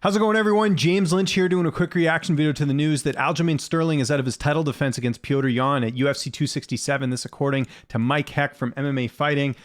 How's it going, everyone? James Lynch here doing a quick reaction video to the news that Aljamain Sterling is out of his title defense against Petr Yan at UFC 267. This according to Mike Heck from MMA Fighting.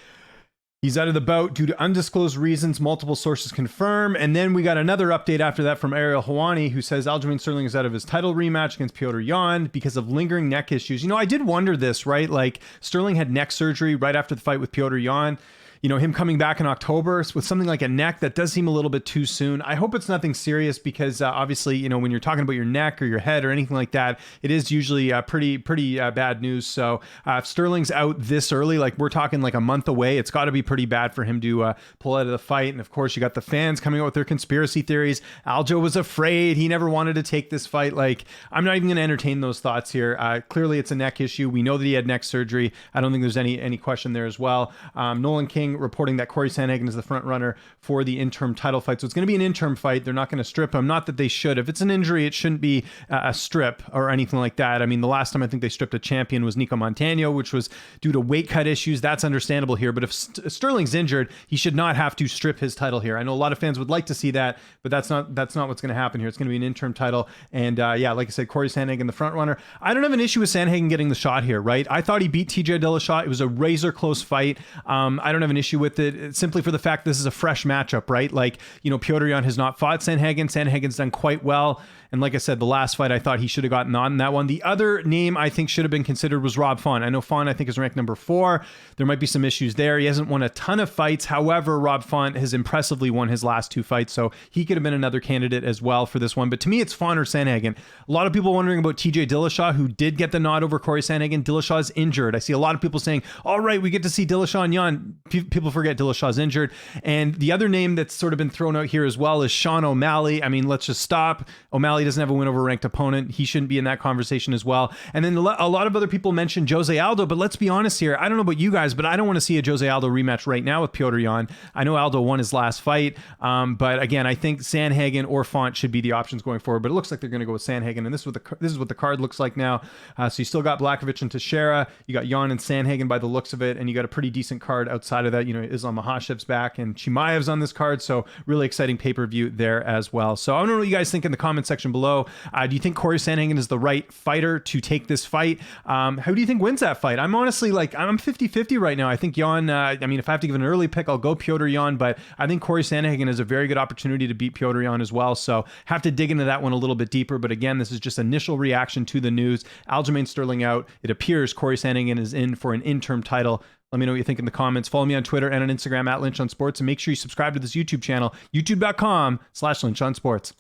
He's out of the bout due to undisclosed reasons, multiple sources confirm. And then we got another update after that from Ariel Helwani, who says Aljamain Sterling is out of his title rematch against Petr Yan because of lingering neck issues. You know, I did wonder this, right? Like, Sterling had neck surgery right after the fight with Petr Yan. You know, him coming back in October with something like a neck, that does seem a little bit too soon. I hope it's nothing serious because obviously, you know, when you're talking about your neck or your head or anything like that, it is usually pretty bad news. So if Sterling's out this early, like we're talking like a month away, it's got to be pretty bad for him to pull out of the fight. And of course, you got the fans coming out with their conspiracy theories. Aljo was afraid. He never wanted to take this fight. Like, I'm not even going to entertain those thoughts here. Clearly, it's a neck issue. We know that he had neck surgery. I don't think there's any question there as well. Nolan King reporting that Cory Sandhagen is the front runner for the interim title fight. So it's going to be an interim fight. They're not going to strip him. Not that they should. If it's an injury, it shouldn't be a strip or anything like that. I mean, the last time I think they stripped a champion was Nico Montano, which was due to weight cut issues. That's understandable here. But if Sterling's injured, he should not have to strip his title here. I know a lot of fans would like to see that, but that's not what's going to happen here. It's going to be an interim title. And yeah, like I said, Cory Sandhagen, the front runner. I don't have an issue with Sandhagen getting the shot here, right? I thought he beat TJ Dillashaw. It was a razor close fight. I don't have an issue with it simply for the fact this is a fresh matchup, right? Like, you know, Petr Yan has not fought Sandhagen. Sandhagen's done quite well. And like I said, the last fight, I thought he should have gotten on that one. The other name I think should have been considered was Rob Font. I know Font, I think, is ranked number 4. There might be some issues there. He hasn't won a ton of fights. However, Rob Font has impressively won his last 2 fights, so he could have been another candidate as well for this one. But to me, it's Font or Sandhagen. A lot of people wondering about TJ Dillashaw, who did get the nod over Cory Sandhagen. Dillashaw is injured. I see a lot of people saying, all right, we get to see Dillashaw and Yan. People forget Dillashaw's injured. And the other name that's sort of been thrown out here as well is Sean O'Malley. I mean, let's just stop. O'Malley doesn't have a win over a ranked opponent. He shouldn't be in that conversation as well. And then a lot of other people mentioned Jose Aldo, but let's be honest here. I don't know about you guys, but I don't want to see a Jose Aldo rematch right now with Petr Yan. I know Aldo won his last fight, but again, I think Sandhagen or Font should be the options going forward, but it looks like they're going to go with Sandhagen, and this is what the card looks like now. So you still got Blachowicz and Teixeira, you got Yan and Sandhagen by the looks of it, and you got a pretty decent card outside of that. You know, Islam Makhachev's back, and Chimaev's on this card, so really exciting pay-per-view there as well. So I don't know what you guys think in the comment section below. Do you think Cory Sandhagen is the right fighter to take this fight? Who do you think wins that fight? I'm honestly like, I'm 50-50 right now. I think Yan, I mean, if I have to give an early pick, I'll go Petr Yan, but I think Cory Sandhagen has a very good opportunity to beat Petr Yan as well. So have to dig into that one a little bit deeper. But again, this is just initial reaction to the news. Aljamain Sterling out. It appears Cory Sandhagen is in for an interim title. Let me know what you think in the comments. Follow me on Twitter and on Instagram at Lynch on Sports, and make sure you subscribe to this YouTube channel, youtube.com/LynchOnSports.